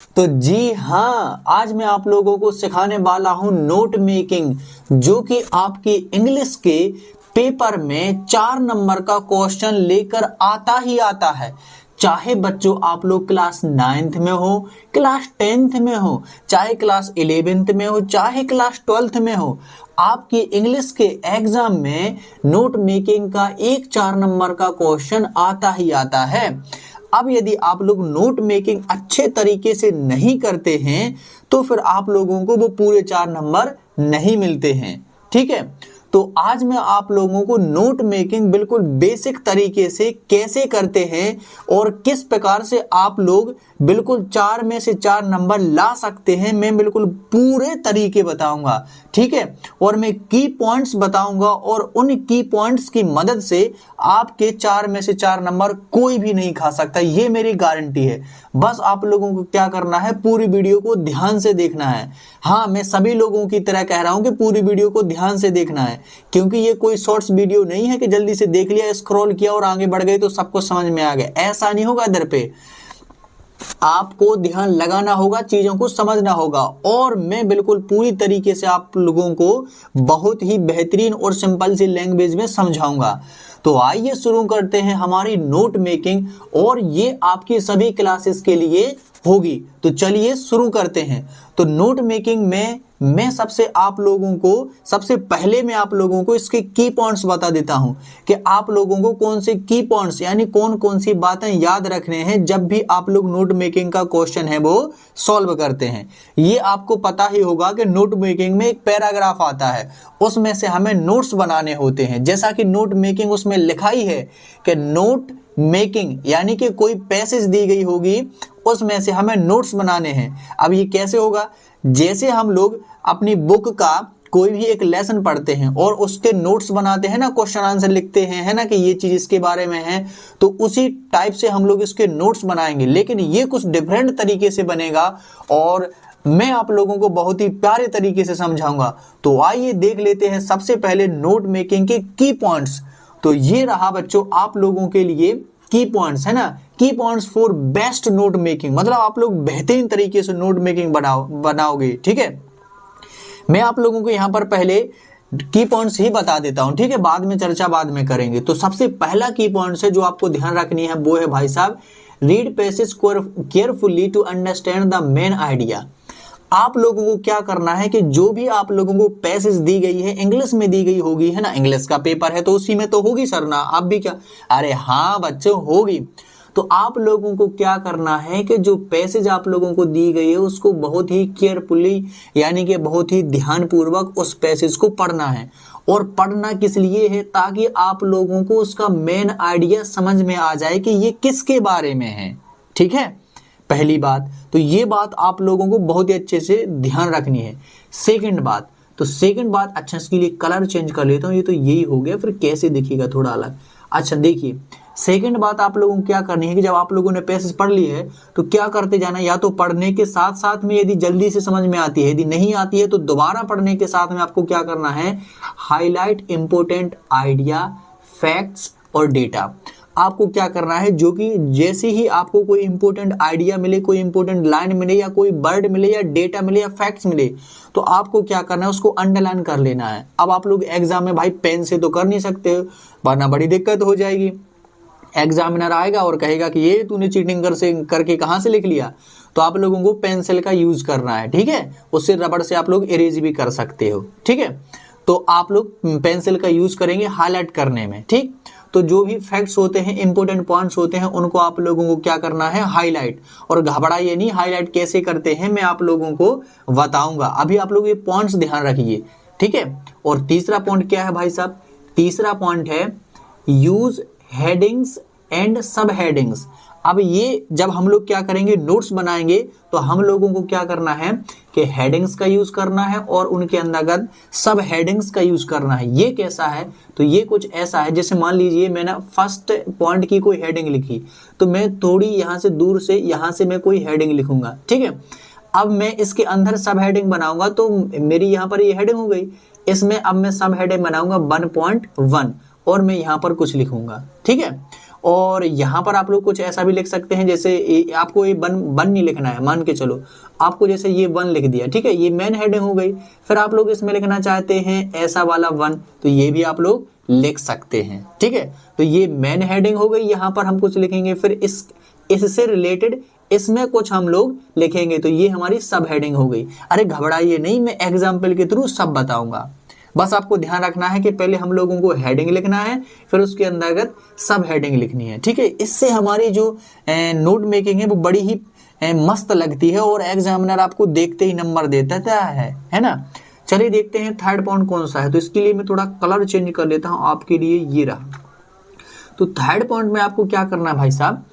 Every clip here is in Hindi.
तो जी हाँ, आज मैं आप लोगों को सिखाने वाला हूँ नोट मेकिंग, जो कि आपकी इंग्लिश के पेपर में 4 नंबर का क्वेश्चन लेकर आता ही आता है। चाहे बच्चों आप लोग क्लास 9th में हो, क्लास 10th में हो, चाहे क्लास 11th में हो, चाहे क्लास 12th में हो, आपकी इंग्लिश के एग्जाम में नोट मेकिंग का एक 4 नंबर का क्वेश्चन आता ही आता है। अब यदि आप लोग नोट मेकिंग अच्छे तरीके से नहीं करते हैं तो फिर आप लोगों को वो पूरे 4 नंबर नहीं मिलते हैं। ठीक है, तो आज मैं आप लोगों को नोट मेकिंग बिल्कुल बेसिक तरीके से कैसे करते हैं और किस प्रकार से आप लोग बिल्कुल 4 में से 4 नंबर ला सकते हैं, मैं बिल्कुल पूरे तरीके बताऊंगा। ठीक है, और मैं की पॉइंट्स बताऊंगा और उन की पॉइंट्स की मदद से आपके 4 में से 4 नंबर कोई भी नहीं खा सकता, ये मेरी गारंटी है। बस आप लोगों को क्या करना है, पूरी वीडियो को ध्यान से देखना है। हाँ, मैं सभी लोगों की तरह कह रहा हूं कि पूरी वीडियो को ध्यान से देखना है, क्योंकि ये कोई शॉर्ट्स वीडियो नहीं है कि जल्दी से देख लिया, स्क्रॉल किया और आगे बढ़ गए तो सबको समझ में आ गया। ऐसा नहीं होगा। इधर पे आपको ध्यान लगाना होगा, चीजों को समझना होगा, और मैं बिल्कुल पूरी तरीके से आप लोगों को बहुत ही बेहतरीन और सिंपल सी लैंग्वेज में समझाऊंगा। तो आइए शुरू करते हैं हमारी नोट मेकिंग, और ये आपकी सभी क्लासेस के लिए होगी। तो चलिए शुरू करते हैं। तो नोट मेकिंग में मैं सबसे पहले मैं आप लोगों को इसके की पॉइंट्स बता देता हूं कि आप लोगों को कौन से की पॉइंट्स यानी कौन कौन सी बातें याद रखने हैं जब भी आप लोग नोट मेकिंग का क्वेश्चन है वो सॉल्व करते हैं। ये आपको पता ही होगा कि नोट मेकिंग में एक पैराग्राफ आता है, उसमें से हमें नोट्स बनाने होते हैं। जैसा कि नोट मेकिंग उसमें लिखा ही है कि नोट मेकिंग यानी कि कोई पैसेज दी गई होगी, उसमें से हमें नोट्स बनाने हैं। अब ये कैसे होगा, जैसे हम लोग अपनी बुक का कोई भी एक लेसन पढ़ते हैं और उसके नोट्स बनाते हैं ना, क्वेश्चन आंसर लिखते हैं, है ना, कि ये चीज इसके बारे में है, तो उसी टाइप से हम लोग इसके नोट्स बनाएंगे, लेकिन ये कुछ डिफरेंट तरीके से बनेगा और मैं आप लोगों को बहुत ही प्यारे तरीके से समझाऊंगा। तो आइए देख लेते हैं सबसे पहले नोट मेकिंग के की पॉइंट्स। तो ये रहा बच्चों आप लोगों के लिए की पॉइंट्स, है ना, की points for best note making, मतलब आप लोग बेहतरीन तरीके से नोट मेकिंग बनाओगे। ठीक है, मैं आप लोगों को यहां पर पहले की पॉइंट्स ही बता देता हूं, ठीक है, बाद में चर्चा बाद में करेंगे। तो सबसे पहला की पॉइंट्स है जो आपको ध्यान रखनी है, वो है भाई साहब, read passage carefully to understand the main idea. आप लोगों को क्या करना है कि जो भी आप लोगों को पैसेज दी गई है, इंग्लिश में दी गई होगी, है ना, इंग्लिश का पेपर है तो उसी में तो होगी सर ना, आप भी क्या, अरे हाँ बच्चों होगी। तो आप लोगों को क्या करना है कि जो पैसेज आप लोगों को दी गई है उसको बहुत ही केयरफुली यानी कि बहुत ही ध्यानपूर्वक उस पैसेज को पढ़ना है। और पढ़ना किस लिए है, ताकि आप लोगों को उसका मेन आइडिया समझ में आ जाए कि ये किसके बारे में है। ठीक है, पहली बात तो ये बात आप लोगों को बहुत ही अच्छे से ध्यान रखनी है। सेकंड बात, तो सेकंड बात, अच्छा इसके लिए कलर चेंज कर लेता हूँ, ये तो यही हो गया, फिर कैसे दिखेगा थोड़ा अलग। अच्छा देखिए, सेकंड बात आप लोगों को क्या करनी है कि जब आप लोगों ने पैसेज पढ़ लिए है तो क्या करते जाना, या तो पढ़ने के साथ साथ में यदि जल्दी से समझ में आती है, यदि नहीं आती है तो दोबारा पढ़ने के साथ में आपको क्या करना है, हाईलाइट इंपोर्टेंट आइडिया, फैक्ट्स और डेटा। आपको क्या करना है, जो कि जैसे ही आपको कोई इंपोर्टेंट आइडिया मिले, कोई इंपोर्टेंट लाइन मिले, या कोई वर्ड मिले, या डेटा मिले, या फैक्ट्स मिले, तो आपको क्या करना है, उसको अंडरलाइन कर लेना है। अब आप लोग एग्जाम में भाई पेन से तो कर नहीं सकते हो, वरना बड़ी दिक्कत हो जाएगी। एग्जामिनर आएगा और कहेगा कि ये तूने चीटिंग करके कहां से लिख लिया। तो आप लोगों को पेंसिल का यूज करना है, ठीक है, उससे रबड़ से आप लोग इरेज भी कर सकते हो। ठीक है, तो आप लोग पेंसिल का यूज करेंगे हाईलाइट करने में। ठीक, तो जो भी फैक्ट्स होते हैं, इंपोर्टेंट पॉइंट्स होते हैं, उनको आप लोगों को क्या करना है, हाईलाइट। और घबराइए नहीं, हाईलाइट कैसे करते हैं मैं आप लोगों को बताऊंगा, अभी आप लोग ये पॉइंट्स ध्यान रखिए। ठीक है, और तीसरा पॉइंट क्या है भाई साहब, तीसरा पॉइंट है यूज हेडिंग्स एंड सब हेडिंग्स। अब ये जब हम लोग क्या करेंगे, नोट्स बनाएंगे, तो हम लोगों को क्या करना है कि हेडिंग्स का यूज करना है और उनके अंतर्गत सब हेडिंग्स का यूज करना है। ये कैसा है, तो ये कुछ ऐसा है, जैसे मान लीजिए मैंने फर्स्ट पॉइंट की कोई हेडिंग लिखी, तो मैं थोड़ी यहां से दूर से यहां से मैं कोई हेडिंग लिखूंगा। ठीक है, अब मैं इसके अंदर सब हेडिंग बनाऊंगा, तो मेरी यहाँ पर ये हेडिंग हो गई, इसमें अब मैं सब हेडिंग बनाऊंगा 1.1 और मैं यहां पर कुछ लिखूंगा। ठीक है, और यहाँ पर आप लोग कुछ ऐसा भी लिख सकते हैं, जैसे आपको ये वन नहीं लिखना है, मान के चलो आपको जैसे ये वन लिख दिया, ठीक है, ये मेन हेडिंग हो गई। फिर आप लोग इसमें लिखना चाहते हैं ऐसा वाला वन, तो ये भी आप लोग लिख सकते हैं, ठीक है। तो ये मेन हेडिंग हो गई, यहाँ पर हम कुछ लिखेंगे। फिर इससे रिलेटेड इसमें कुछ हम लोग लिखेंगे, तो ये हमारी सब हेडिंग हो गई। अरे घबराइए नहीं, मैं एग्जाम्पल के थ्रू सब बताऊंगा। बस आपको ध्यान रखना है कि पहले हम लोगों को हेडिंग लिखना है, फिर उसके अंतर्गत सब हेडिंग लिखनी है, ठीक है। इससे हमारी जो नोट मेकिंग है वो बड़ी ही मस्त लगती है और एग्जामिनर आपको देखते ही नंबर देता है ना। चलिए देखते हैं थर्ड पॉइंट कौन सा है। तो इसके लिए मैं थोड़ा कलर चेंज कर लेता हूं आपके लिए, ये रहा। तो थर्ड पॉइंट में आपको क्या करना है भाई साहब,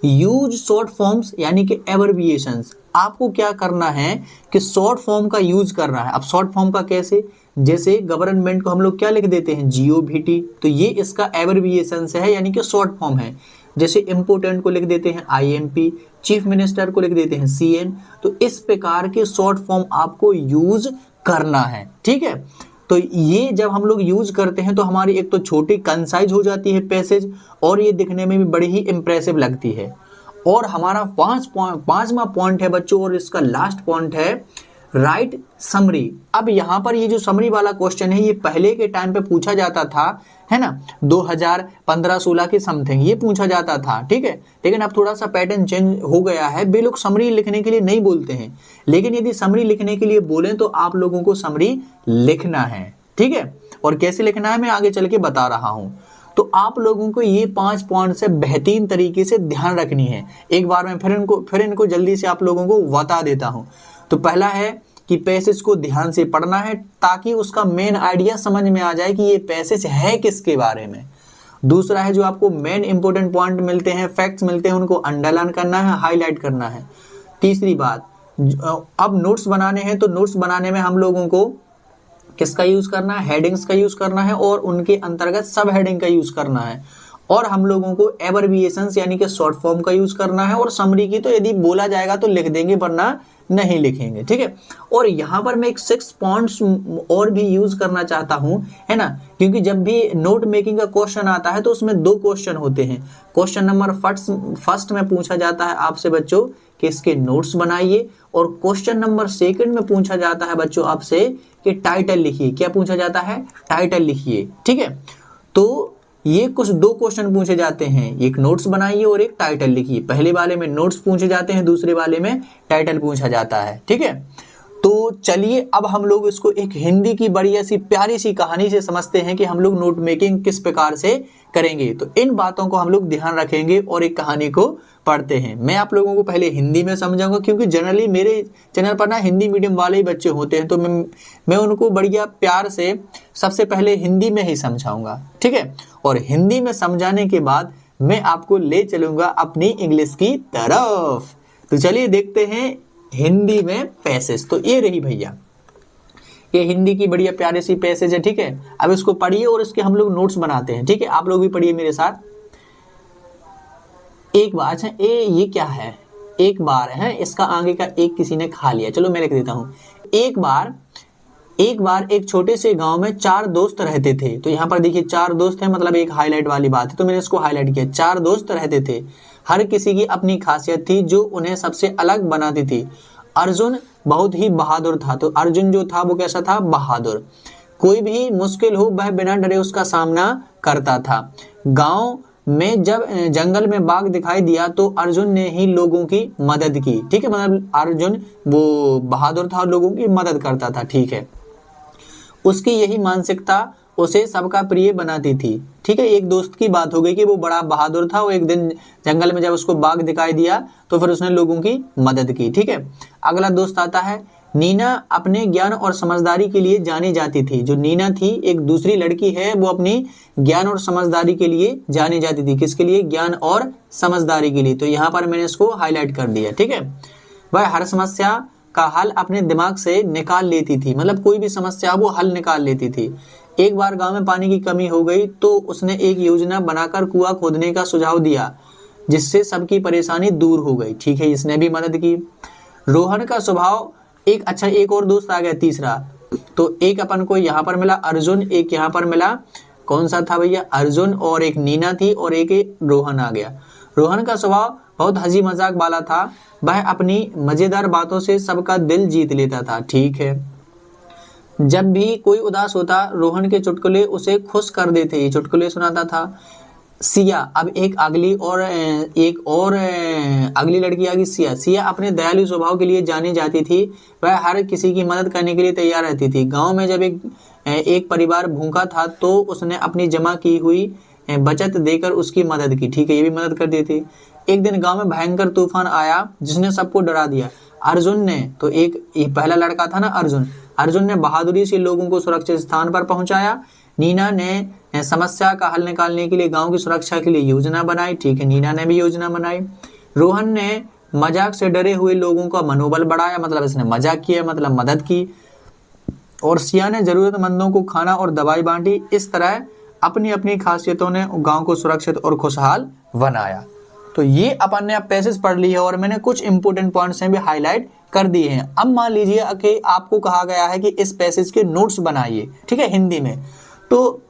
यूज शॉर्ट फॉर्म्स यानी कि एब्रिविएशंस। आपको क्या करना है कि शॉर्ट फॉर्म का यूज करना है। अब शॉर्ट फॉर्म का कैसे, जैसे गवर्नमेंट को हम लोग क्या लिख देते हैं, GOVT, तो ये इसका एब्रिविएशन है यानी कि शॉर्ट फॉर्म है। जैसे इम्पोर्टेंट को लिख देते हैं IMP, चीफ मिनिस्टर को लिख देते हैं CN। तो इस प्रकार के शॉर्ट फॉर्म आपको यूज करना है, ठीक है। तो ये जब हम लोग यूज करते हैं तो हमारी एक तो छोटी कंसाइज हो जाती है पैसेज, और ये दिखने में भी बड़ी ही इंप्रेसिव लगती है। और हमारा पांचवा पॉइंट है बच्चों, और इसका लास्ट पॉइंट है राइट समरी। अब यहाँ पर ये जो समरी वाला क्वेश्चन है, ये पहले के टाइम पे पूछा जाता था, है ना, 2015-16 के समथिंग ये पूछा जाता था, ठीक है। लेकिन अब थोड़ा सा पैटर्न चेंज हो गया है, वे लोग समरी लिखने के लिए नहीं बोलते हैं, लेकिन यदि समरी लिखने के लिए बोलें तो आप लोगों को समरी लिखना है, ठीक है। और कैसे लिखना है मैं आगे चल के बता रहा हूं। तो आप लोगों को ये 5 पॉइंट से बेहतरीन तरीके से ध्यान रखनी है। एक बार मैं फिर इनको जल्दी से आप लोगों को बता देता हूं। तो पहला है कि पैसेज को ध्यान से पढ़ना है ताकि उसका मेन आइडिया समझ में आ जाए कि ये पैसेज है किसके बारे में। दूसरा है जो आपको मेन इंपोर्टेंट पॉइंट मिलते हैं, फैक्ट्स मिलते हैं, उनको अंडरलाइन करना है, हाईलाइट करना है। तीसरी बात, अब नोट्स बनाने हैं तो नोट्स बनाने में हम लोगों को किसका यूज करना है, हेडिंग्स का यूज करना है, और उनके अंतर्गत सब हेडिंग का यूज करना है। और हम लोगों को एब्रिविएशंस यानी कि शॉर्ट फॉर्म का यूज करना है। और समरी की तो यदि बोला जाएगा तो लिख देंगे, वरना नहीं लिखेंगे, ठीक है। और यहाँ पर मैं एक 6 पॉइंट्स और भी यूज करना चाहता हूं, है ना, क्योंकि जब भी नोट मेकिंग का क्वेश्चन आता है तो उसमें 2 क्वेश्चन होते हैं। क्वेश्चन नंबर फर्स्ट में पूछा जाता है आपसे बच्चों कि इसके नोट्स बनाइए, और क्वेश्चन नंबर 2 में पूछा जाता है बच्चों आपसे कि टाइटल लिखिए। क्या पूछा जाता है, टाइटल लिखिए, ठीक है। तो ये कुछ 2 क्वेश्चन पूछे जाते हैं, एक नोट्स बनाइए और एक टाइटल लिखिए। पहले वाले में नोट्स पूछे जाते हैं, दूसरे वाले में टाइटल पूछा जाता है, ठीक है। तो चलिए अब हम लोग इसको एक हिंदी की बड़ी ऐसी प्यारी सी कहानी से समझते हैं कि हम लोग नोट मेकिंग किस प्रकार से करेंगे। तो इन बातों को हम लोग ध्यान रखेंगे और एक कहानी को पढ़ते हैं। मैं आप लोगों को पहले हिंदी में समझाऊंगा, क्योंकि जनरली मेरे चैनल पर ना हिंदी मीडियम वाले ही बच्चे होते हैं, तो मैं उनको बढ़िया प्यार से सबसे पहले हिंदी में ही समझाऊंगा, ठीक है। और हिंदी में समझाने के बाद मैं आपको ले चलूंगा अपनी इंग्लिश की तरफ। तो चलिए देखते हैं हिंदी में पैसेज। तो ये रही भैया, ये हिंदी की बढ़िया प्यारी सी पैसेज है, ठीक है। अब इसको पढ़िए और इसके हम लोग नोट्स बनाते हैं, ठीक है। आप लोग भी पढ़िए मेरे साथ। एक बार, अच्छा ये क्या है, एक बार है, इसका आगे का एक किसी ने खा लिया, चलो मैं लिख देता हूं। एक बार एक छोटे से गांव में 4 दोस्त रहते थे। तो यहाँ पर देखिए 4 दोस्त हैं, मतलब एक हाईलाइट वाली बात है, तो मैंने इसको हाईलाइट किया। 4 दोस्त रहते थे, हर किसी की अपनी खासियत थी जो उन्हें सबसे अलग बनाती थी। अर्जुन बहुत ही बहादुर था। तो अर्जुन जो था वो कैसा था, बहादुर। कोई भी मुश्किल हो वह बिना डरे उसका सामना करता था। गांव में जब जंगल में बाघ दिखाई दिया तो अर्जुन ने ही लोगों की मदद की, ठीक है। मतलब अर्जुन वो बहादुर था और लोगों की मदद करता था, ठीक है। उसकी यही मानसिकता उसे सबका प्रिय बनाती थी, ठीक है। एक दोस्त की बात हो गई कि वो बड़ा बहादुर था, वो एक दिन जंगल में जब उसको बाघ दिखाई दिया तो फिर उसने लोगों की मदद की, ठीक है। अगला दोस्त आता है नीना। अपने ज्ञान और समझदारी के लिए जानी जाती थी। जो नीना थी, एक दूसरी लड़की है, वो अपनी ज्ञान और समझदारी के लिए जानी जाती थी। किसके लिए, ज्ञान और समझदारी के लिए। तो यहाँ पर मैंने इसको हाईलाइट कर दिया, ठीक है। वह हर समस्या का हल अपने दिमाग से निकाल लेती थी, मतलब कोई भी समस्या वो हल निकाल लेती थी। एक बार गांव में पानी की कमी हो गई तो उसने एक योजना बनाकर कुआं खोदने का सुझाव दिया, जिससे सबकी परेशानी दूर हो गई, ठीक है। इसने भी मदद की। रोहन का स्वभाव एक और दोस्त आ गया तीसरा। तो एक अपन को यहाँ पर मिला अर्जुन, एक यहाँ पर मिला कौन सा था भैया? अर्जुन, और एक नीना थी और एक रोहन आ गया। रोहन का स्वभाव बहुत हंसी मजाक वाला था, वह अपनी मजेदार बातों से सबका दिल जीत लेता था। ठीक है, जब भी कोई उदास होता रोहन के चुटकुले उसे खुश कर देते, ये चुटकुले सुनाता था। सिया, अब एक और अगली लड़की आ गई सिया। सिया अपने दयालु स्वभाव के लिए जानी जाती थी, वह हर किसी की मदद करने के लिए तैयार रहती थी। गांव में जब एक परिवार भूखा था तो उसने अपनी जमा की हुई बचत देकर उसकी मदद की। ठीक है, ये भी मदद कर दी थी। एक दिन गांव में भयंकर तूफान आया जिसने सबको डरा दिया। अर्जुन ने तो ये पहला लड़का था ना अर्जुन ने बहादुरी से लोगों को सुरक्षित स्थान पर पहुंचाया। नीना ने समस्या का हल निकालने के लिए गांव की सुरक्षा के लिए योजना बनाई। ठीक है, नीना ने भी योजना बनाई। रोहन ने मजाक से डरे हुए लोगों का मनोबल बढ़ाया, मतलब इसने मजाक किया, मतलब मदद की। और सिया ने जरूरतमंदों को खाना और दवाई बांटी। इस तरह अपनी अपनी खासियतों ने गांव को सुरक्षित और खुशहाल बनाया। तो ये अपन ने अब पैसेज पढ़ ली है और मैंने कुछ इंपोर्टेंट पॉइंट्स हैं भी हाईलाइट कर दिए हैं। अब मान लीजिए कि आपको कहा गया है कि इस पैसेज के नोट्स बनाइए, ठीक है, हिंदी में। तो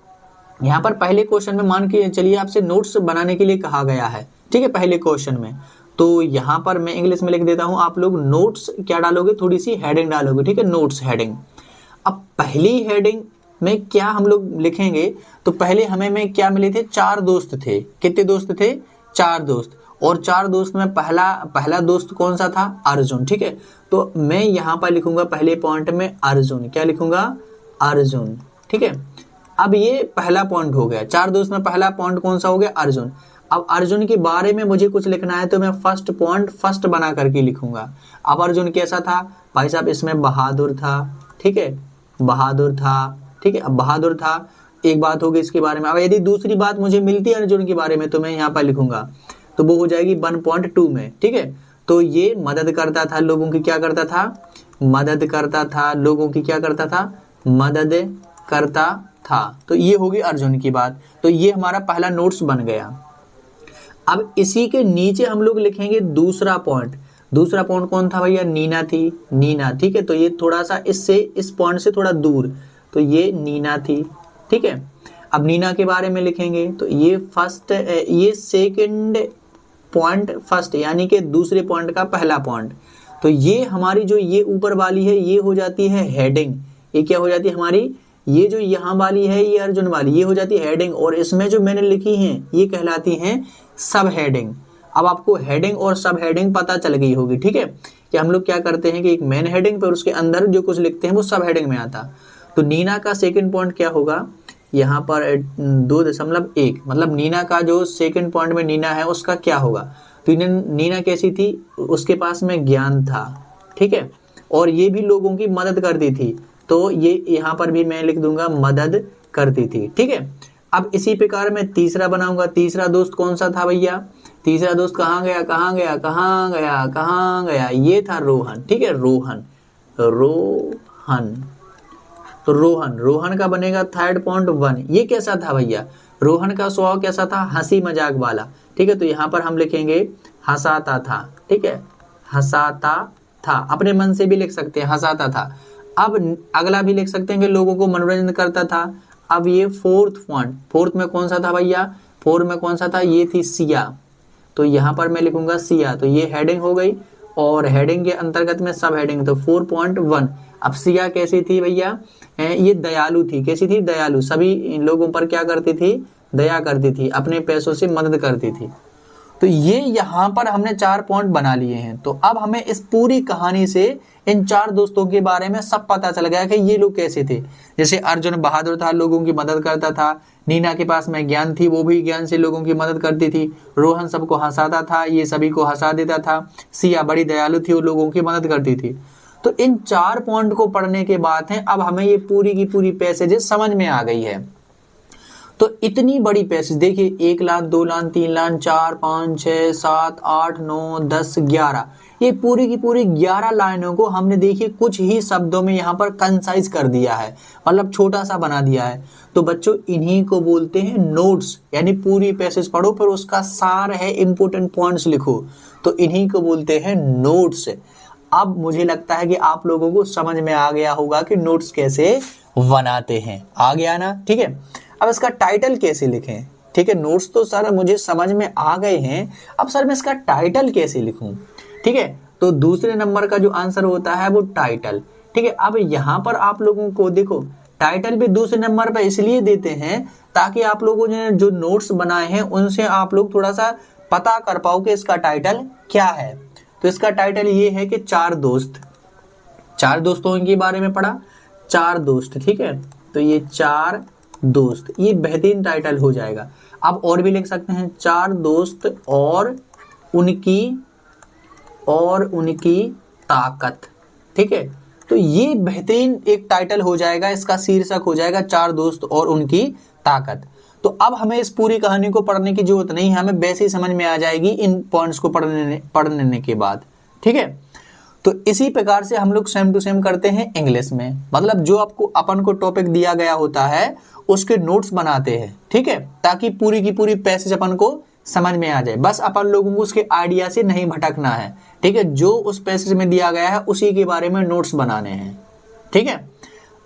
यहाँ पर पहले क्वेश्चन में मान के चलिए आपसे नोट्स बनाने के लिए कहा गया है, ठीक है, पहले क्वेश्चन में। तो यहाँ पर मैं इंग्लिश में लिख देता हूँ, आप लोग नोट्स क्या डालोगे, थोड़ी सी हेडिंग डालोगे, ठीक है, नोट्स हेडिंग। अब पहली हेडिंग में क्या हम लोग लिखेंगे, तो पहले हमें में क्या मिले थे, 4 दोस्त थे। कितने दोस्त थे, 4 दोस्त। और 4 दोस्त में पहला दोस्त कौन सा था, अर्जुन। ठीक है, तो मैं यहाँ पर लिखूंगा पहले पॉइंट में अर्जुन, क्या लिखूंगा, अर्जुन। ठीक है, अब ये पहला पॉइंट हो गया। 4 दोस्त में पहला पॉइंट कौन सा हो गया, अर्जुन। अब अर्जुन के बारे में मुझे कुछ लिखना है तो मैं फर्स्ट पॉइंट फर्स्ट बना करके लिखूंगा। अब अर्जुन कैसा था भाई साहब, इसमें बहादुर था। ठीक है, बहादुर था। ठीक है, अब बहादुर था, एक बात होगी इसके बारे में। अब यदि दूसरी बात मुझे मिलती है अर्जुन के बारे में तो मैं यहाँ पर लिखूंगा, तो वो हो जाएगी 1.2 में। ठीक है, तो ये मदद करता था लोगों की, क्या करता था, मदद करता था लोगों की, क्या करता था, मदद करता था। तो ये होगी अर्जुन की बात। तो ये हमारा पहला नोट्स बन गया। अब इसी के नीचे हम लोग लिखेंगे दूसरा पॉइंट। दूसरा पॉइंट कौन था भैया, नीना थी, नीना। ठीक है, तो ये थोड़ा सा इस पॉइंट से थोड़ा दूर, तो ये नीना थी। ठीक है, अब नीना के बारे में लिखेंगे तो ये फर्स्ट, ये सेकंड पॉइंट फर्स्ट, यानी कि दूसरे पॉइंट का पहला पॉइंट। तो ये हमारी जो ये ऊपर वाली है ये हो जाती है हेडिंग। ये क्या हो जाती है हमारी, ये जो यहाँ वाली है ये अर्जुन वाली, ये हो जाती है हेडिंग। और इसमें जो मैंने लिखी है ये कहलाती हैं सब हेडिंग। अब आपको हेडिंग और सब हेडिंग पता चल गई होगी। ठीक है, कि हम लोग क्या करते हैं कि एक मेन हेडिंग पर उसके अंदर जो कुछ लिखते हैं वो सब हेडिंग में आता। तो नीना का सेकंड पॉइंट क्या होगा, यहाँ पर 2.1, मतलब नीना का जो सेकंड पॉइंट में नीना है उसका क्या होगा। तो नीना कैसी थी, उसके पास में ज्ञान था। ठीक है, और ये भी लोगों की मदद करती थी, तो ये यहाँ पर भी मैं लिख दूंगा मदद करती थी। ठीक है, अब इसी प्रकार मैं तीसरा बनाऊंगा। तीसरा दोस्त कौन सा था भैया, तीसरा दोस्त कहाँ गया, कहाँ गया, कहाँ गया, कहाँ गया, ये था रोहन। ठीक है, रोहन, रोहन। तो रोहन का बनेगा थर्ड पॉइंट 1। ये कैसा था भैया, रोहन का स्वभाव कैसा था, हंसी मजाक वाला। ठीक है, तो यहाँ पर हम लिखेंगे हंसाता था। ठीक है, हंसाता था, अपने मन से भी लिख सकते हैं हंसाता था। अब अगला भी लिख सकते हैं कि लोगों को मनोरंजन करता था। अब ये फोर्थ पॉइंट, फोर्थ में कौन सा था भैया, फोर्थ में कौन सा था, ये थी सिया। तो यहाँ पर मैं लिखूंगा सिया। तो ये हेडिंग हो गई और हेडिंग के अंतर्गत में सब हेडिंग, तो 4.1। अब सिया कैसी थी भैया, ये दयालु थी। कैसी थी, दयालु, सभी लोगों पर क्या करती थी, दया करती थी, अपने पैसों से मदद करती थी। तो ये यहाँ पर हमने 4 पॉइंट बना लिए हैं। तो अब हमें इस पूरी कहानी से इन 4 दोस्तों के बारे में सब पता चल गया कि ये लोग कैसे थे। जैसे अर्जुन बहादुर था, लोगों की मदद करता था। नीना के पास में ज्ञान थी, वो भी ज्ञान से लोगों की मदद करती थी। रोहन सबको हंसाता था, ये सभी को हंसा देता था। सिया बड़ी दयालु थी, वो लोगों की मदद करती थी। तो इन 4 पॉइंट को पढ़ने के बाद है अब हमें ये पूरी की पूरी पैसेजेस समझ में आ गई है। तो इतनी बड़ी पैसेज देखिए, 1 लाइन, 2 लाइन, 3 लाइन, 4, 5, 6, 7, 8, 9, 10, 11, ये पूरी की पूरी 11 लाइनों को हमने देखिए कुछ ही शब्दों में यहाँ पर कंसाइज कर दिया है, मतलब छोटा सा बना दिया है। तो बच्चों इन्हीं को बोलते हैं नोट्स, यानी पूरी पैसेज पढ़ो फिर उसका सार है, इंपोर्टेंट पॉइंट्स लिखो, तो इन्हीं को बोलते हैं नोट्स। अब मुझे लगता है कि आप लोगों को समझ में आ गया होगा कि नोट्स कैसे बनाते हैं, आ गया ना। ठीक है, अब इसका टाइटल कैसे लिखें? ठीक है, नोट्स तो सर मुझे समझ में आ गए हैं, अब सर मैं इसका टाइटल कैसे लिखूं? ठीक है, तो दूसरे नंबर का जो आंसर होता है वो टाइटल। ठीक है, अब यहाँ पर आप लोगों को देखो टाइटल भी दूसरे नंबर पर इसलिए देते हैं ताकि आप लोगों ने जो नोट्स बनाए हैं उनसे आप लोग थोड़ा सा पता कर पाओ कि इसका टाइटल क्या है। तो इसका टाइटल ये है कि चार दोस्त, चार दोस्तों के बारे में पढ़ा, चार दोस्त। ठीक है, तो ये चार दोस्त, ये बेहतरीन टाइटल हो जाएगा। आप और भी लिख सकते हैं, चार दोस्त और उनकी ताकत। ठीक है, तो ये बेहतरीन एक टाइटल हो जाएगा, इसका शीर्षक हो जाएगा चार दोस्त और उनकी ताकत। तो अब हमें इस पूरी कहानी को पढ़ने की जरूरत नहीं है, हमें वैसे ही समझ में आ जाएगी इन पॉइंट्स को पढ़ने के बाद। ठीक है, तो इसी प्रकार से हम लोग सेम टू सेम करते हैं इंग्लिश में, मतलब जो आपको अपन को टॉपिक दिया गया होता है उसके नोट्स बनाते हैं। ठीक है, ताकि पूरी की पूरी पैसेज अपन को समझ में आ जाए, बस अपन लोगों को उसके आइडिया से नहीं भटकना है। ठीक है, जो उस पैसेज में दिया गया है उसी के बारे में नोट्स बनाने हैं। ठीक है,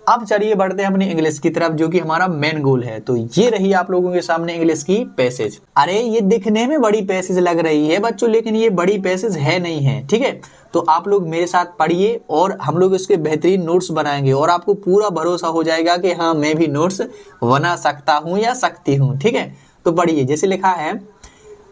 अब चलिए बढ़ते हैं अपनी इंग्लिश की तरफ, जो कि हमारा मेन गोल है। तो ये रही आप लोगों के सामने इंग्लिश की पैसेज। अरे ये दिखने में बड़ी पैसेज लग रही है बच्चों, लेकिन ये बड़ी पैसेज है नहीं है। ठीक है, तो आप लोग मेरे साथ पढ़िए और हम लोग इसके बेहतरीन नोट्स बनाएंगे और आपको पूरा भरोसा हो जाएगा कि हाँ मैं भी नोट्स बना सकता हूँ या सकती हूँ। ठीक है, तो पढ़िए, जैसे लिखा है,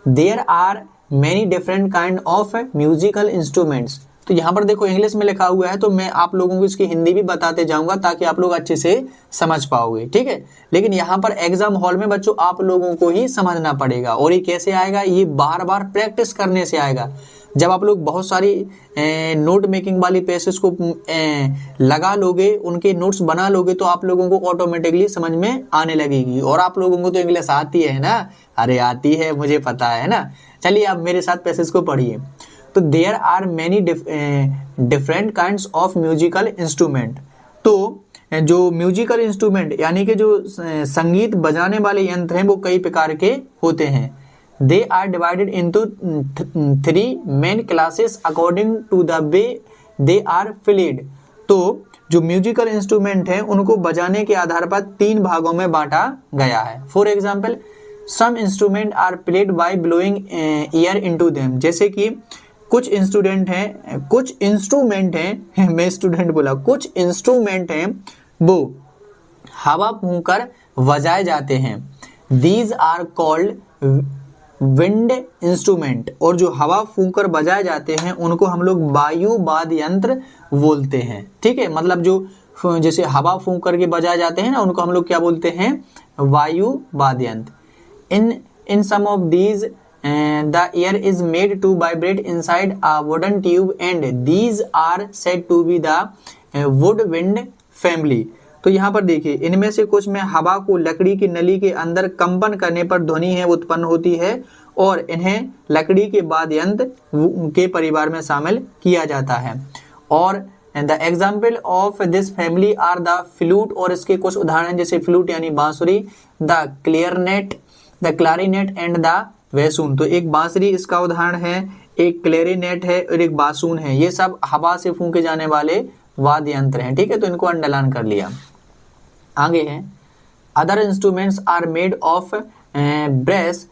there are many different kind of musical instruments. तो यहाँ पर देखो इंग्लिश में लिखा हुआ है, तो मैं आप लोगों को इसकी हिंदी भी बताते जाऊंगा ताकि आप लोग अच्छे से समझ पाओगे। ठीक है, लेकिन यहाँ पर एग्जाम हॉल में बच्चों आप लोगों को ही समझना पड़ेगा। और ये कैसे आएगा? ये बार बार प्रैक्टिस करने से आएगा। जब आप लोग बहुत सारी नोट मेकिंग वाली पैसेज को लगा लोगे, उनके नोट्स बना लोगे, तो आप लोगों को ऑटोमेटिकली समझ में आने लगेगी। और आप लोगों को तो इंग्लिश आती है ना? अरे आती है, मुझे पता है ना। चलिए आप मेरे साथ पैसेज को पढ़िए। तो there are many different kinds of musical instrument. तो जो म्यूजिकल इंस्ट्रूमेंट यानी कि जो संगीत बजाने वाले यंत्र हैं वो कई प्रकार के होते हैं। They are divided into 3 main classes according to the way they are played. तो जो म्यूजिकल इंस्ट्रूमेंट हैं उनको बजाने के आधार पर 3 भागों में बांटा गया है। For example, some instrument are played by blowing air into them. जैसे कि कुछ इंस्ट्रूमेंट हैं मैं स्टूडेंट बोला, कुछ इंस्ट्रूमेंट हैं वो हवा फूंकर बजाए जाते हैं। These are called wind instrument. और जो हवा फूंकर बजाए जाते हैं उनको हम लोग वायु वाद्य यंत्र बोलते हैं। ठीक है, मतलब जो जैसे हवा फूंक करके बजाए जाते हैं ना, उनको हम लोग क्या बोलते हैं? वायु वाद्य यंत्र। In some of these the air is made to vibrate inside a wooden tube and these are said to be the woodwind family। तो यहाँ पर देखिए, इनमें से कुछ में हवा को लकड़ी की नली के अंदर कंपन करने पर ध्वनि है उत्पन्न होती है और इन्हें लकड़ी के वाद्य यंत्र के परिवार में शामिल किया जाता है। और the example of this family are the flute. और इसके कुछ उदाहरण जैसे फ्लूट यानी बांसुरी, the clarinet and the bassoon. तो एक बांसुरी इसका उदाहरण है, एक क्लैरिनेट है और एक बासून है। ये सब हवा से फूंके जाने वाले वाद्य यंत्र हैं। ठीक है, तो इनको अंडरलाइन कर लिया। आगे है, other instruments are made of brass,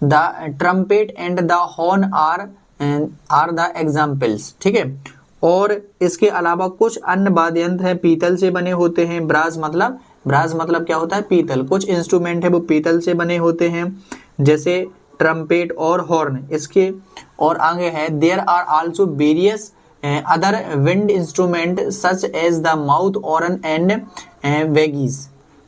the trumpet and the horn are the examples. ठीक है, और इसके अलावा कुछ अन्य वाद्य यंत्र हैं पीतल से बने होते हैं। ब्रास मतलब क्या होता है? पीतल। कुछ इंस्ट्रूमेंट है वो पीतल से बने होते हैं जैसे ट्रम्पेट और हॉर्न। इसके और आगे है, there are also various other wind instrument such as the mouth organ and वेगीज।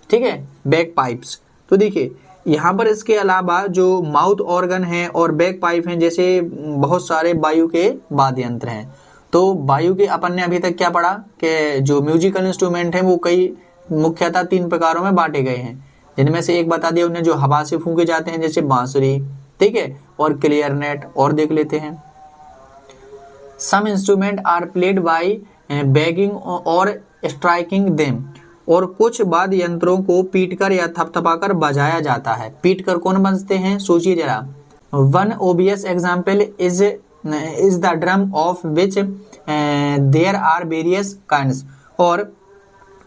ठीक है, बैक पाइप्स। तो देखिए यहाँ पर इसके अलावा जो माउथ ऑर्गन है और बैक पाइप हैं, जैसे बहुत सारे वायु के वाद्य यंत्र हैं। तो वायु के अपन ने अभी तक क्या पढ़ा कि जो म्यूजिकल इंस्ट्रूमेंट हैं वो कई मुख्यतः 3 प्रकारों में बांटे गए हैं, जिनमें से एक बता दिया उन्हें जो हवा से फूंके जाते हैं जैसे बांसुरी। ठीक है, और क्लियरनेट। और देख लेते हैं, some instrument are played by banging or striking them. और कुछ वाद्य यंत्रों को पीटकर या थपथपाकर बजाया जाता है। पीटकर कौन बजते हैं? सोचिए जरा। One obvious example is the drum of which there are various kinds. और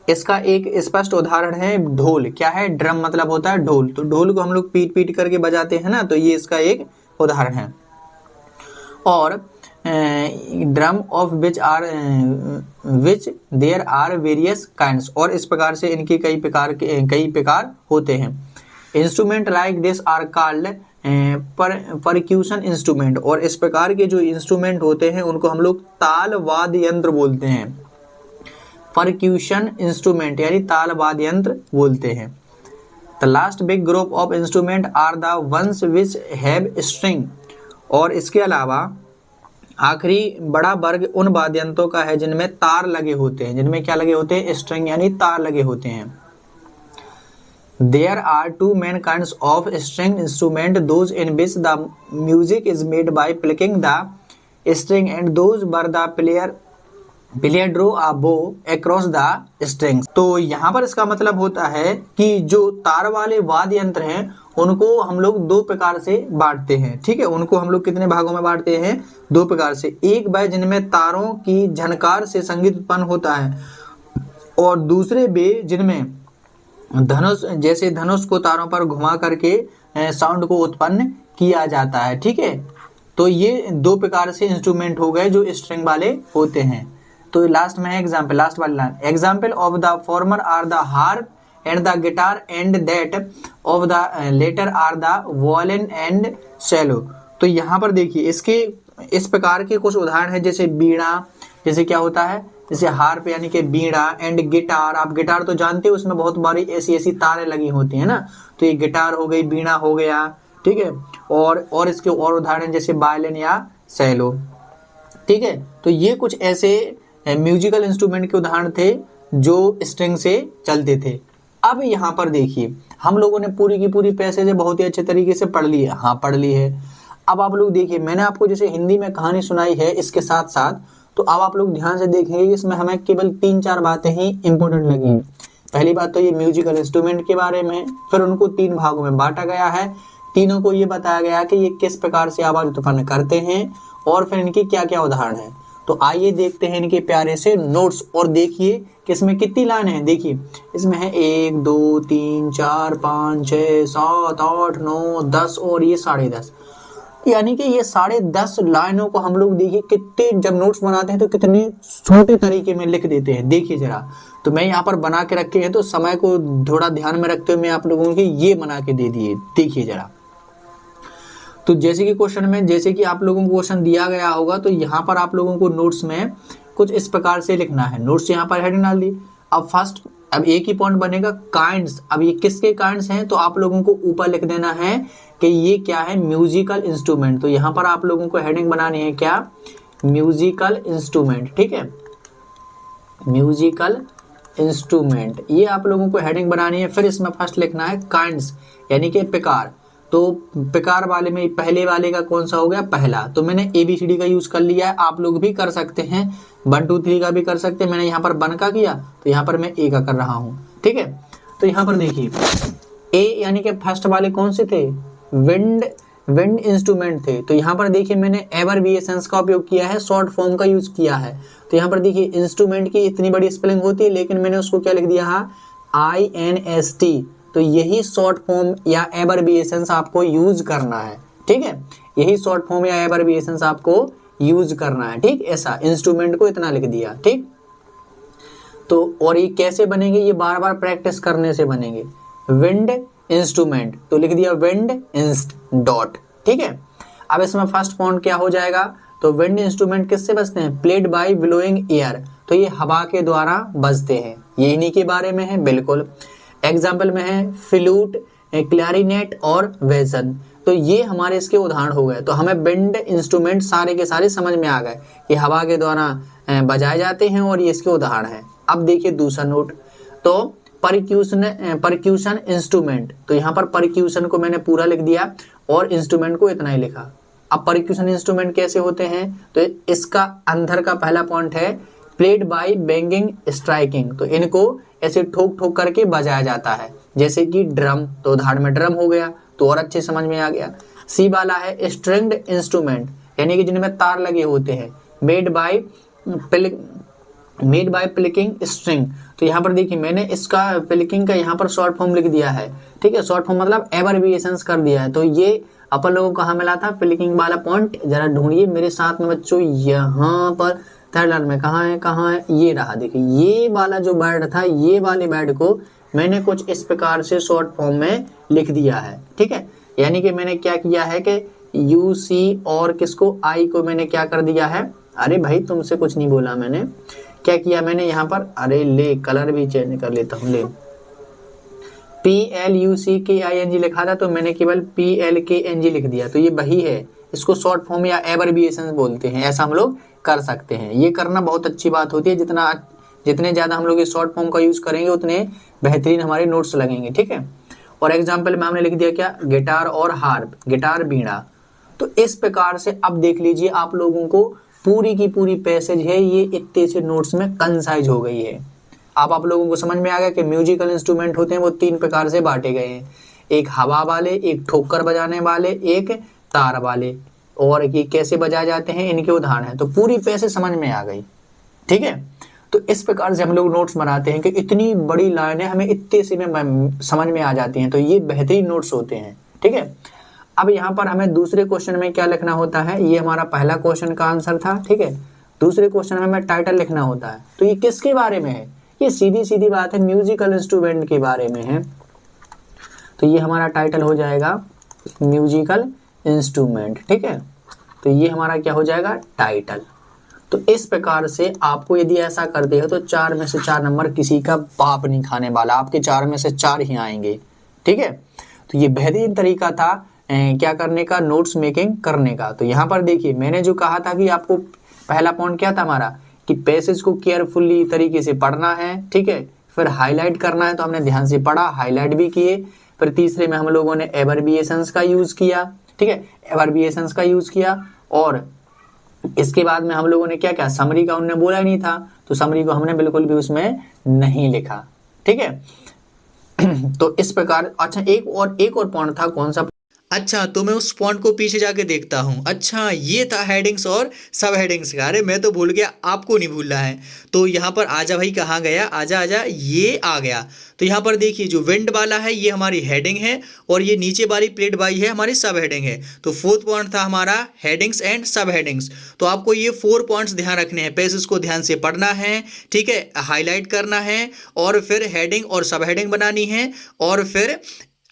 इसका एक स्पष्ट उदाहरण है ढोल। क्या है? ड्रम मतलब होता है ढोल। तो ढोल को हम लोग पीट पीट करके बजाते हैं ना, तो ये इसका एक उदाहरण है। और drum of which there are various kinds, और इस प्रकार से इनके कई प्रकार होते हैं। Instrument like this are called percussion instrument, और इस प्रकार के जो इंस्ट्रूमेंट होते हैं उनको हम लोग ताल वाद्य यंत्र बोलते हैं। परक्यूशन इंस्ट्रूमेंट यानी ताल वाद्य यंत्र बोलते हैं। The last big group of instrument are the ones which have string, और इसके अलावा आखिरी बड़ा वर्ग उन वाद्य यंत्रों का है जिनमें तार लगे होते हैं। जिनमें क्या लगे होते हैं? स्ट्रिंग यानी तार लगे होते हैं। There are two main kinds of string instrument, those in which the music is made by plucking the string, and those where the player draw a bow across the strings। तो यहाँ पर इसका मतलब होता है कि जो तार वाले वाद्य यंत्र हैं उनको हम लोग दो प्रकार से बांटते हैं। ठीक है, उनको हम लोग कितने भागों में बांटते हैं? दो प्रकार से। एक वे जिनमें तारों की झनकार से संगीत उत्पन्न होता है, और दूसरे वे जिनमें धनुष, जैसे धनुष को तारों पर घुमा करके साउंड को उत्पन्न किया जाता है। ठीक है, तो ये दो प्रकार से इंस्ट्रूमेंट हो गए जो स्ट्रिंग वाले होते हैं। तो लास्ट में है एग्जाम्पल, लास्ट वाली line, example of the former are the harp and the guitar and that of the latter are the violin and cello. तो यहाँ पर देखिए इसके इस प्रकार के कुछ उदाहरण है, जैसे बीड़ा, जैसे क्या होता है, जैसे हार्प यानी कि बीड़ा, एंड गिटार, आप गिटार तो जानते हो उसमें बहुत बारी ऐसी ऐसी तारें लगी होती है ना, तो ये गिटार हो गई, बीड़ा हो गया। ठीक है, और इसके और उदाहरण जैसे वायलिन या सेलो। ठीक है, तो ये कुछ ऐसे म्यूजिकल इंस्ट्रूमेंट के उदाहरण थे जो स्ट्रिंग से चलते थे। अब यहाँ पर देखिए हम लोगों ने पूरी की पूरी पैसेज बहुत ही अच्छे तरीके से पढ़ ली है। हाँ, पढ़ ली है। अब आप लोग देखिए, मैंने आपको जैसे हिंदी में कहानी सुनाई है, इसके साथ साथ तो अब आप लोग ध्यान से देखेंगे कि इसमें हमें केवल 3-4 बातें ही इंपॉर्टेंट लगी। पहली बात तो ये म्यूजिकल इंस्ट्रूमेंट के बारे में, फिर उनको 3 भागों में बांटा गया है, तीनों को ये बताया गया कि ये किस प्रकार से आवाज उत्पन्न करते हैं, और फिर इनकी क्या क्या उदाहरण है। तो आइए देखते हैं इनके प्यारे से नोट्स, और देखिए कि इसमें कितनी लाइन है। देखिए इसमें है 1 2 3 4 5 6 7 8 9 10 और ये 10.5, यानी कि ये 10.5 लाइनों को हम लोग देखिए कितने, जब नोट्स बनाते हैं तो कितने छोटे तरीके में लिख देते हैं। देखिए जरा, तो मैं यहाँ पर बना के रखे हैं, तो समय को थोड़ा ध्यान में रखते हुए मैं आप लोगों के ये बना के दे दिए। देखिए जरा, तो जैसे कि क्वेश्चन में, जैसे कि आप लोगों को क्वेश्चन दिया गया होगा, तो यहाँ पर आप लोगों को नोट्स में कुछ इस प्रकार से लिखना है। नोट्स यहाँ पर हेडिंग डाल दी। अब एक ही पॉइंट बनेगा, काइंड्स। अब ये किसके काइंड्स हैं? तो आप लोगों को ऊपर लिख देना है कि ये क्या है? Musical instrument. तो यहाँ पर आप लोगों को हेडिंग बनानी है क्या? Musical instrument. ठीक है, म्यूजिकल इंस्ट्रूमेंट, ये आप लोगों को हेडिंग बनानी है। फिर इसमें फर्स्ट लिखना है काइंड्स, यानी कि प्रकार। तो प्रकार वाले में पहले वाले का कौन सा हो गया? पहला। तो मैंने ABCD का यूज कर लिया है, आप लोग भी कर सकते हैं, 1 2 3 का भी कर सकते हैं। मैंने यहाँ पर 1 का किया, तो यहाँ पर मैं A का कर रहा हूँ। ठीक है, तो यहाँ पर देखिए A यानी कि फर्स्ट वाले कौन से थे? विंड इंस्ट्रूमेंट थे। तो यहाँ पर देखिए मैंने एबरविएशंस का उपयोग किया है, शॉर्ट फॉर्म का यूज किया है। तो यहाँ पर देखिए इंस्ट्रूमेंट की इतनी बड़ी स्पेलिंग होती है, लेकिन मैंने उसको क्या लिख दिया है? INST। तो यही शॉर्ट फॉर्म या एबरविएशंस आपको यूज करना है। ठीक है, यही शॉर्ट फॉर्म या एबरविएशंस आपको यूज करना है। ठीक, ऐसा इंस्ट्रूमेंट को इतना लिख दिया। ठीक, तो और ये कैसे बनेंगे? ये बार बार प्रैक्टिस करने से बनेंगे। विंड इंस्ट्रूमेंट, तो लिख दिया विंड इंस्ट डॉट। ठीक है, अब इसमें फर्स्ट पॉइंट क्या हो जाएगा? तो विंड इंस्ट्रूमेंट किससे बजते हैं? प्लेड बाय ब्लोइंग एयर, तो ये हवा के द्वारा बजते हैं। ये इन्हीं के बारे में है, बिल्कुल। एग्जाम्पल में है फ्लूट, क्लैरिनेट और वेजन। तो ये हमारे इसके उदाहरण हो गए। तो हमें विंड इंस्ट्रूमेंट सारे के सारे समझ में आ गए, ये हवा के द्वारा बजाए जाते हैं और ये इसके उदाहरण है। अब देखिए दूसरा नोट, तो परक्यूशन इंस्ट्रूमेंट। तो यहाँ पर परक्यूशन को मैंने पूरा लिख दिया और इंस्ट्रूमेंट को इतना ही लिखा। अब परक्यूशन इंस्ट्रूमेंट कैसे होते हैं? तो इसका अंदर का पहला पॉइंट है प्लेड बाय बैंगिंग स्ट्राइकिंग। तो इनको ऐसे ठोक ठोक करके बजाया जाता है, जैसे कि ड्रम। तो उदाहरण में ड्रम हो गया, तो और अच्छे समझ में आ गया। सी वाला है स्ट्रिंग्ड इंस्ट्रूमेंट, यानी कि जिनमें तार लगे होते हैं। Made by plucking string. तो यहाँ पर देखिए मैंने इसका पेलिकिंग का यहाँ पर शॉर्ट फॉर्म लिख दिया है, ठीक है। शॉर्ट फॉर्म मतलब एब्रिविएशंस कर दिया है। तो ये अपन लोगों को कहाँ मिला था पेलिकिंग वाला पॉइंट, जरा ढूंढिए मेरे साथ में बच्चों, यहाँ पर थर्ड लाइन में कहाँ है, ये रहा। देखिए ये वाला जो वर्ड था, ये वाले वर्ड को मैंने कुछ इस प्रकार से शॉर्ट फॉर्म में लिख दिया है, ठीक है। यानी कि मैंने क्या किया है कि यू सी और किसको, आई को मैंने क्या कर दिया है, अरे भाई तुमसे कुछ नहीं बोला मैंने, क्या किया मैंने यहाँ पर, अरे ले कलर भी चेंज कर लेता हूँ, ले PLUCKING लिखा था तो मैंने केवल PLKNG लिख दिया, तो ये वही है। इसको शॉर्ट फॉर्म या एब्रिविएशन बोलते हैं, ऐसा हम लोग कर सकते हैं। ये करना बहुत अच्छी बात होती है, जितने ज़्यादा हम लोग इस शॉर्ट फॉर्म का यूज़ करेंगे उतने बेहतरीन हमारे नोट्स लगेंगे, ठीक है। और एग्जाम्पल में हमने लिख दिया क्या, गिटार और हार्प, गिटार बीड़ा। तो इस प्रकार से अब देख लीजिए आप लोगों को पूरी की पूरी पैसेज है ये इतने से नोट्स में कंसाइज हो गई है। अब आप लोगों को समझ में आ गया कि म्यूजिकल इंस्ट्रूमेंट होते हैं वो 3 प्रकार से बांटे गए हैं, एक हवा वाले, एक ठोकर बजाने वाले, एक तार वाले, और ये कैसे बजाए जाते हैं इनके उदाहरण हैं। तो पूरी पैसेज समझ में आ गई, ठीक है। तो इस प्रकार से हम लोग नोट्स बनाते हैं कि इतनी बड़ी लाइनें हमें इतने से में समझ में आ जाती हैं, तो ये बेहतरीन नोट्स होते हैं, ठीक है। अब यहाँ पर हमें दूसरे क्वेश्चन में क्या लिखना होता है, ये हमारा पहला क्वेश्चन का आंसर था, ठीक है। दूसरे क्वेश्चन में हमें टाइटल लिखना होता है। तो ये किसके बारे में है, ये सीधी सीधी बात है, म्यूजिकल इंस्ट्रूमेंट के बारे में है। तो ये हमारा टाइटल हो जाएगा म्यूजिकल इंस्ट्रूमेंट, ठीक है। तो ये हमारा क्या हो जाएगा, टाइटल। तो इस प्रकार से आपको यदि ऐसा करते हो तो 4 में से 4 नंबर किसी का बाप नहीं खाने वाला, आपके 4 में से 4 ही आएंगे, ठीक है। तो ये बेहतरीन तरीका था क्या करने का, नोट्स मेकिंग करने का। तो यहाँ पर देखिए मैंने जो कहा था कि आपको पहला पॉइंट क्या था हमारा, कि पैसेज को केयरफुली तरीके से पढ़ना है, ठीक है। फिर हाईलाइट करना है, तो हमने ध्यान से पढ़ा, हाईलाइट भी किए। फिर तीसरे में हम लोगों ने एब्रिविएशंस का यूज किया, ठीक है, एब्रिविएशंस का यूज किया। और इसके बाद में हम लोगों ने क्या क्या, समरी का उन्होंने बोला ही नहीं था, तो समरी को हमने बिल्कुल भी उसमें नहीं लिखा, ठीक है। तो इस प्रकार, अच्छा एक और पॉइंट था, कौन सा, अच्छा तो मैं उस फॉन्ट को पीछे जाके देखता हूँ। अच्छा ये था हेडिंग्स और सब हेडिंग्स का, अरे मैं तो भूल गया, आपको नहीं भूलना है। तो यहाँ पर आजा भाई, कहाँ गया, आजा आजा, ये आ गया। तो यहाँ पर देखिए जो विंड वाला है ये हमारी हेडिंग है, और ये नीचे वाली प्लेट बाई है हमारी सब हेडिंग है। तो 4th पॉइंट था हमारा हेडिंग्स एंड सब हेडिंग्स। तो आपको ये 4 पॉइंट्स ध्यान रखने हैं, पैसेज को ध्यान से पढ़ना है, ठीक है, हाईलाइट करना है, और फिर हेडिंग और सब हेडिंग बनानी है, और फिर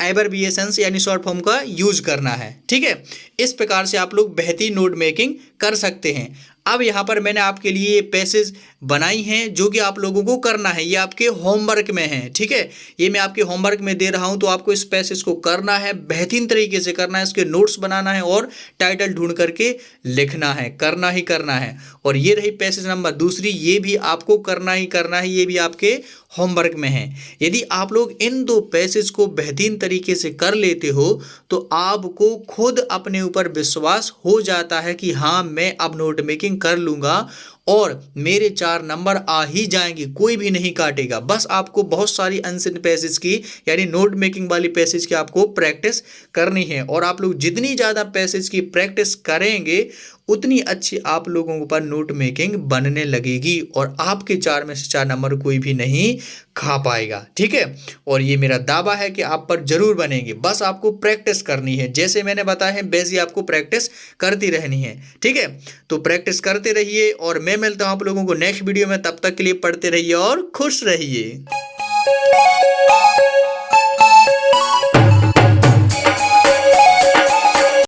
एब्रिविएशंस यानी शॉर्ट फॉर्म का यूज करना है, ठीक है। इस प्रकार से आप लोग बेहतरीन नोट मेकिंग कर सकते हैं। अब यहाँ पर मैंने आपके लिए ये पैसेज बनाई हैं जो कि आप लोगों को करना है, ये आपके होमवर्क में है, ठीक है। ये मैं आपके होमवर्क में दे रहा हूँ, तो आपको इस पैसेज को करना है, बेहतरीन तरीके से करना है, इसके नोट्स बनाना है और टाइटल ढूंढ करके लिखना है, करना ही करना है। और ये रही पैसेज नंबर दूसरी, ये भी आपको करना ही करना है, ये भी आपके होमवर्क में है। यदि आप लोग इन 2 पैसेज को बेहतरीन तरीके से कर लेते हो तो आपको खुद अपने ऊपर विश्वास हो जाता है कि हाँ मैं अब नोट मेकिंग कर लूँगा और मेरे 4 नंबर आ ही जाएंगे, कोई भी नहीं काटेगा। बस आपको बहुत सारी अनसिन पैसेज की यानी नोट मेकिंग वाली पैसेज की आपको प्रैक्टिस करनी है, और आप लोग जितनी ज़्यादा पैसेज की प्रैक्टिस करेंगे उतनी अच्छी आप लोगों पर नोट मेकिंग बनने लगेगी, और आपके 4 में से 4 नंबर कोई भी नहीं खा पाएगा, ठीक है। और ये मेरा दावा है कि आप पर जरूर बनेंगे, बस आपको प्रैक्टिस करनी है, जैसे मैंने बताया है वैसे ही आपको प्रैक्टिस करती रहनी है, ठीक है। तो प्रैक्टिस करते रहिए, और मैं मिलता हूँ आप लोगों को नेक्स्ट वीडियो में, तब तक के लिए पढ़ते रहिए और खुश रहिए।